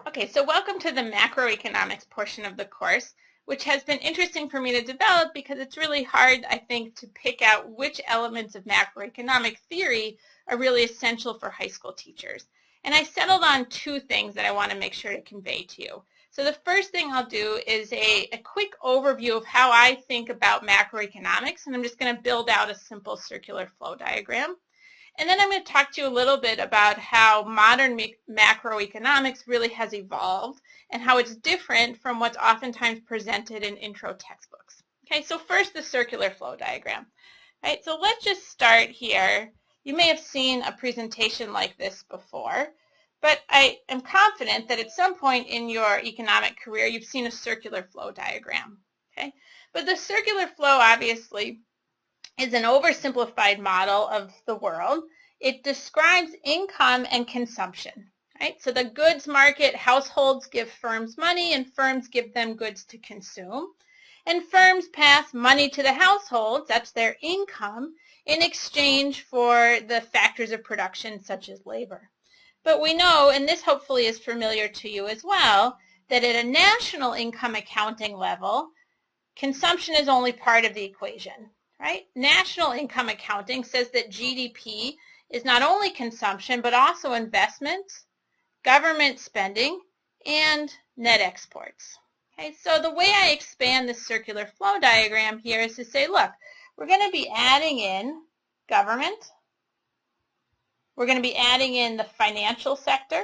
Okay, so welcome to the macroeconomics portion of the course, which has been interesting for me to develop because it's really hard, I think, to pick out which elements of macroeconomic theory are really essential for high school teachers. And I settled on two things that I want to make sure to convey to you. So the first thing I'll do is a quick overview of how I think about macroeconomics, and I'm just going to build out a simple circular flow diagram. And then I'm going to talk to you a little bit about how modern macroeconomics really has evolved and how it's different from what's oftentimes presented in intro textbooks. Okay, so first the circular flow diagram. All right, so let's just start here. You may have seen a presentation like this before, but I am confident that at some point in your economic career you've seen a circular flow diagram. Okay, but the circular flow obviously is an oversimplified model of the world. It describes income and consumption. Right? So the goods market, households give firms money and firms give them goods to consume. And firms pass money to the households, that's their income, in exchange for the factors of production such as labor. But we know, and this hopefully is familiar to you as well, that at a national income accounting level, consumption is only part of the equation. Right? National income accounting says that GDP is not only consumption, but also investments, government spending, and net exports. Okay, so the way I expand this circular flow diagram here is to say, look, we're going to be adding in government, we're going to be adding in the financial sector,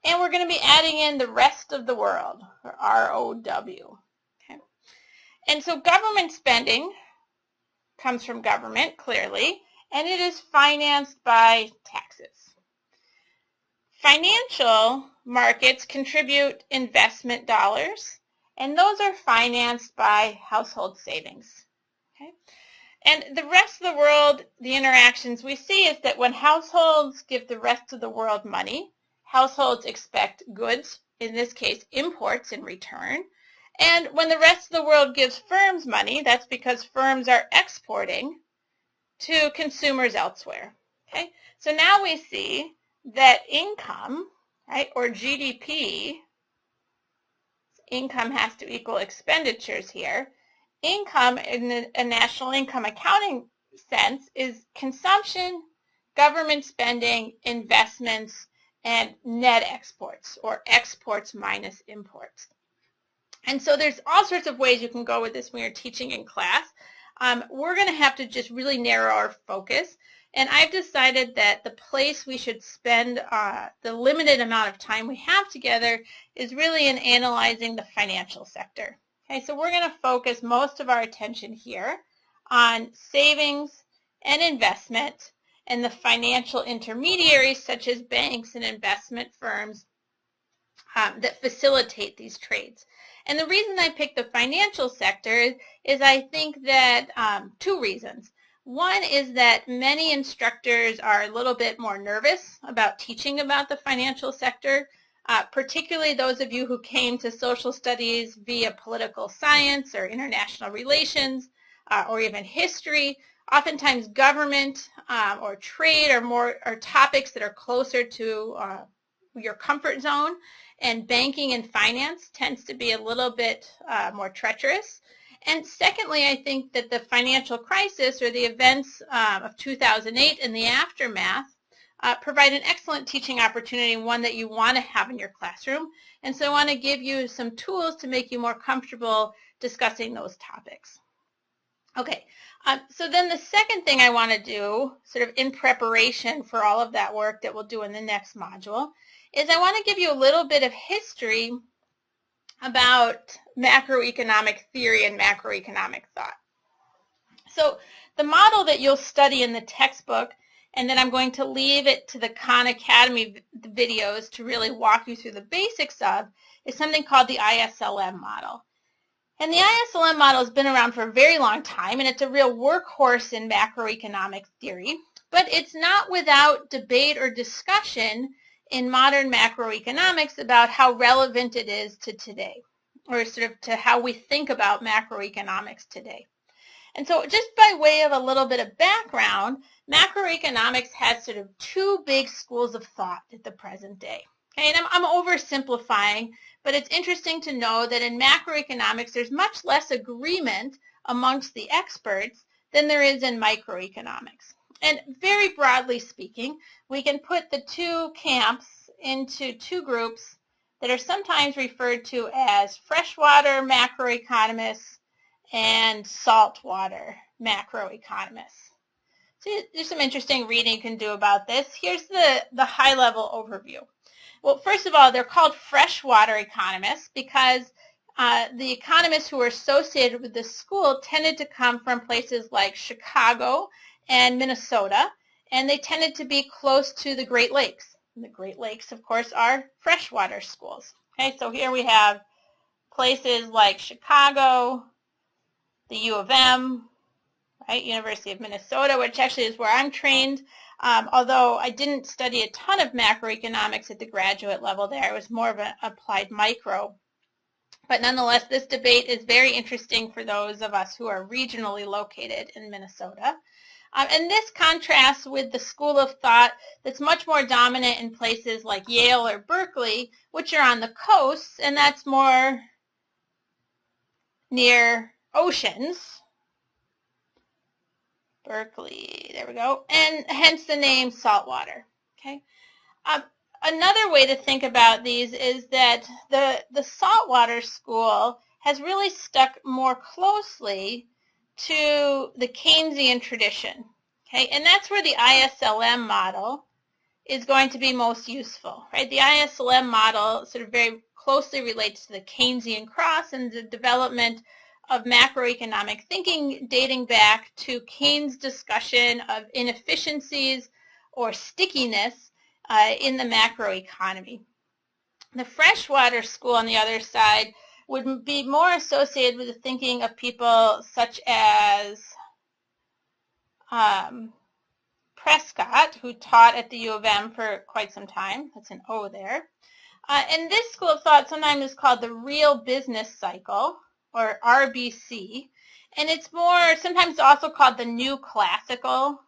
and we're going to be adding in the rest of the world, or ROW. And so government spending comes from government, clearly, and it is financed by taxes. Financial markets contribute investment dollars, and those are financed by household savings. Okay? And the rest of the world, the interactions we see is that when households give the rest of the world money, households expect goods, in this case imports, in return. And when the rest of the world gives firms money, that's because firms are exporting to consumers elsewhere. Okay? So now we see that income, right, or GDP, income has to equal expenditures here. Income in a national income accounting sense is consumption, government spending, investments, and net exports, or exports minus imports. And so there's all sorts of ways you can go with this when you're teaching in class. We're going to have to just really narrow our focus. And I've decided that the place we should spend the limited amount of time we have together is really in analyzing the financial sector. Okay, so we're going to focus most of our attention here on savings and investment and the financial intermediaries such as banks and investment firms that facilitate these trades. And the reason I picked the financial sector is I think that two reasons. One is that many instructors are a little bit more nervous about teaching about the financial sector, particularly those of you who came to social studies via political science or international relations or even history. Oftentimes government or trade are topics that are closer to your comfort zone, and banking and finance tends to be a little bit more treacherous. And secondly, I think that the financial crisis or the events of 2008 and the aftermath provide an excellent teaching opportunity, one that you want to have in your classroom. And so I want to give you some tools to make you more comfortable discussing those topics. Okay, so then the second thing I want to do, sort of in preparation for all of that work that we'll do in the next module, is I want to give you a little bit of history about macroeconomic theory and macroeconomic thought. So the model that you'll study in the textbook, and then I'm going to leave it to the Khan Academy videos to really walk you through the basics of, is something called the ISLM model. And the ISLM model has been around for a very long time, and it's a real workhorse in macroeconomic theory, but it's not without debate or discussion in modern macroeconomics about how relevant it is to today, or sort of to how we think about macroeconomics today. And so just by way of a little bit of background, macroeconomics has sort of two big schools of thought at the present day. Okay, and I'm oversimplifying, but it's interesting to know that in macroeconomics, there's much less agreement amongst the experts than there is in microeconomics. And very broadly speaking, we can put the two camps into two groups that are sometimes referred to as freshwater macroeconomists and saltwater macroeconomists. So there's some interesting reading you can do about this. Here's the high-level overview. Well, first of all, they're called freshwater economists because the economists who were associated with this school tended to come from places like Chicago and Minnesota, and they tended to be close to the Great Lakes. And the Great Lakes, of course, are freshwater schools. Okay, so here we have places like Chicago, the U of M, right, University of Minnesota, which actually is where I'm trained, although I didn't study a ton of macroeconomics at the graduate level there. I was more of an applied micro. But nonetheless, this debate is very interesting for those of us who are regionally located in Minnesota. And this contrasts with the school of thought that's much more dominant in places like Yale or Berkeley, which are on the coasts, and that's more near oceans. Berkeley, there we go, and hence the name saltwater. Okay. Another way to think about these is that the saltwater school has really stuck more closely to the Keynesian tradition, okay? And that's where the ISLM model is going to be most useful, right? The ISLM model sort of very closely relates to the Keynesian cross and the development of macroeconomic thinking dating back to Keynes' discussion of inefficiencies or stickiness in the macroeconomy. The freshwater school, on the other side, would be more associated with the thinking of people such as Prescott, who taught at the U of M for quite some time. That's an O there. And this school of thought sometimes is called the real business cycle, or RBC. And it's more, sometimes also called the new classical.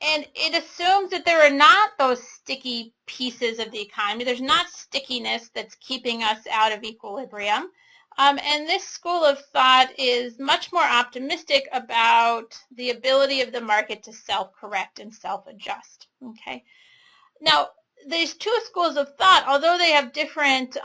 And it assumes that there are not those sticky pieces of the economy. There's not stickiness that's keeping us out of equilibrium. And this school of thought is much more optimistic about the ability of the market to self-correct and self-adjust. Okay. Now, these two schools of thought, although they have different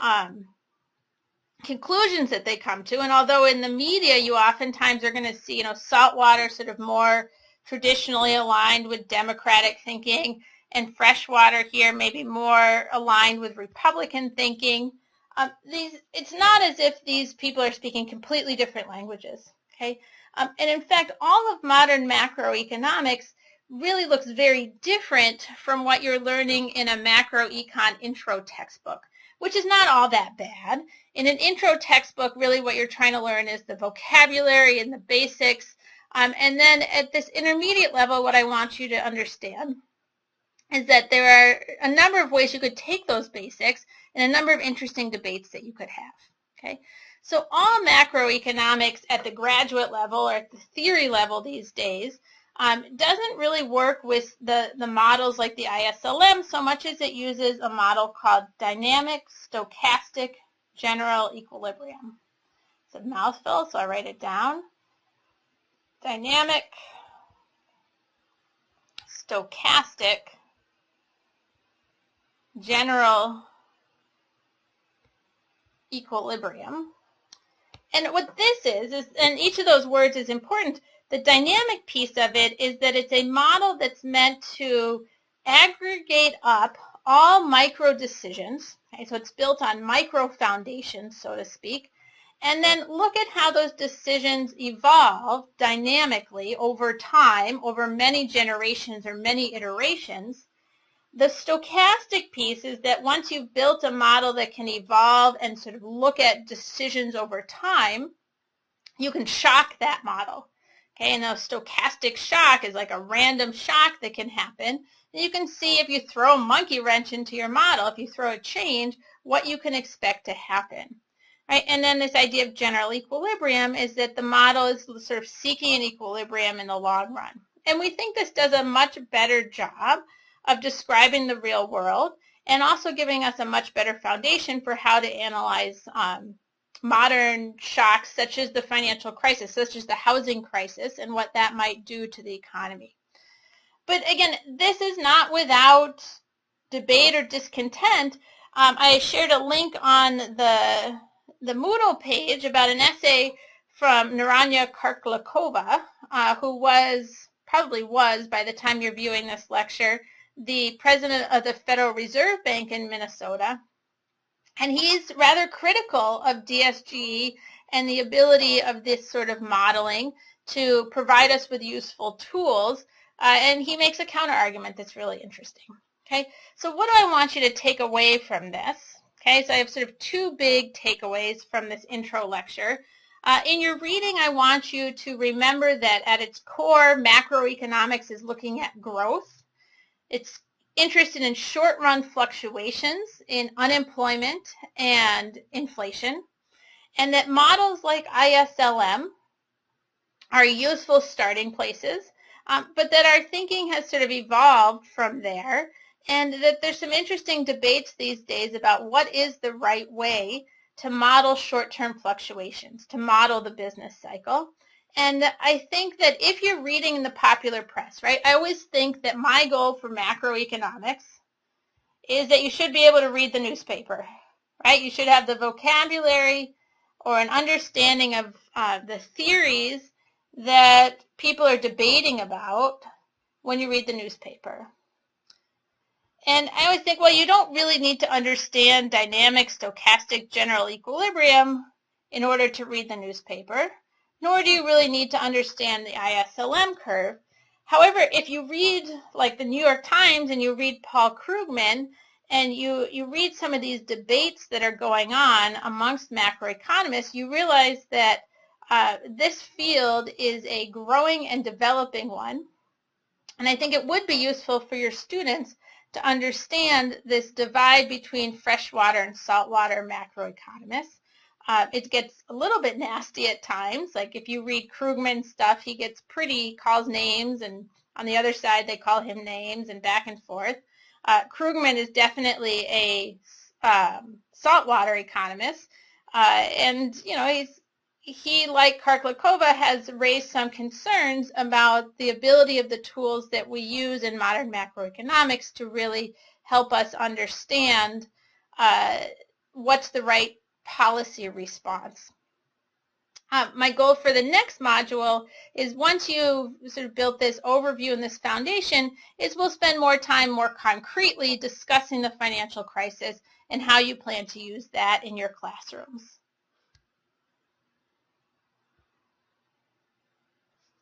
conclusions that they come to, and although in the media you oftentimes are going to see, saltwater sort of more traditionally aligned with democratic thinking, and freshwater here maybe more aligned with Republican thinking. It's not as if these people are speaking completely different languages. Okay, and in fact, all of modern macroeconomics really looks very different from what you're learning in a macroecon intro textbook, which is not all that bad. In an intro textbook, really what you're trying to learn is the vocabulary and the basics. And then at this intermediate level, what I want you to understand is that there are a number of ways you could take those basics and a number of interesting debates that you could have. Okay, so all macroeconomics at the graduate level or at the theory level these days doesn't really work with the models like the ISLM so much as it uses a model called dynamic stochastic general equilibrium. It's a mouthful, so I write it down. Dynamic stochastic general equilibrium. And what this is, and each of those words is important, the dynamic piece of it is that it's a model that's meant to aggregate up all micro decisions. Okay, so it's built on micro foundations, so to speak, and then look at how those decisions evolve dynamically over time, over many generations or many iterations. The stochastic piece is that once you've built a model that can evolve and sort of look at decisions over time, you can shock that model. Okay, and a stochastic shock is like a random shock that can happen. And you can see if you throw a monkey wrench into your model, if you throw a change, what you can expect to happen. right? And then this idea of general equilibrium is that the model is sort of seeking an equilibrium in the long run. And we think this does a much better job of describing the real world and also giving us a much better foundation for how to analyze modern shocks such as the financial crisis, such as the housing crisis, and what that might do to the economy. But again, this is not without debate or discontent. I shared a link on the Moodle page about an essay from Naranja Karklakova, who probably was, by the time you're viewing this lecture, the president of the Federal Reserve Bank in Minnesota. And he's rather critical of DSGE and the ability of this sort of modeling to provide us with useful tools. And he makes a counter argument that's really interesting. Okay, so what do I want you to take away from this? Okay, so I have sort of two big takeaways from this intro lecture. In your reading, I want you to remember that at its core, macroeconomics is looking at growth. It's interested in short-run fluctuations in unemployment and inflation, and that models like ISLM are useful starting places, but that our thinking has sort of evolved from there, and that there's some interesting debates these days about what is the right way to model short-term fluctuations, to model the business cycle. And I think that if you're reading the popular press, right, I always think that my goal for macroeconomics is that you should be able to read the newspaper, right? You should have the vocabulary or an understanding of the theories that people are debating about when you read the newspaper. And I always think, well, you don't really need to understand dynamic, stochastic, general equilibrium in order to read the newspaper, nor do you really need to understand the ISLM curve. However, if you read like the New York Times and you read Paul Krugman and you read some of these debates that are going on amongst macroeconomists, you realize that this field is a growing and developing one. And I think it would be useful for your students to understand this divide between freshwater and saltwater macroeconomists. It gets a little bit nasty at times. Like if you read Krugman's stuff, he gets calls names, and on the other side they call him names, and back and forth. Krugman is definitely a saltwater economist, and you know he, like Karklakova, has raised some concerns about the ability of the tools that we use in modern macroeconomics to really help us understand what's the right policy response. My goal for the next module is, once you've sort of built this overview and this foundation, is we'll spend more time more concretely discussing the financial crisis and how you plan to use that in your classrooms.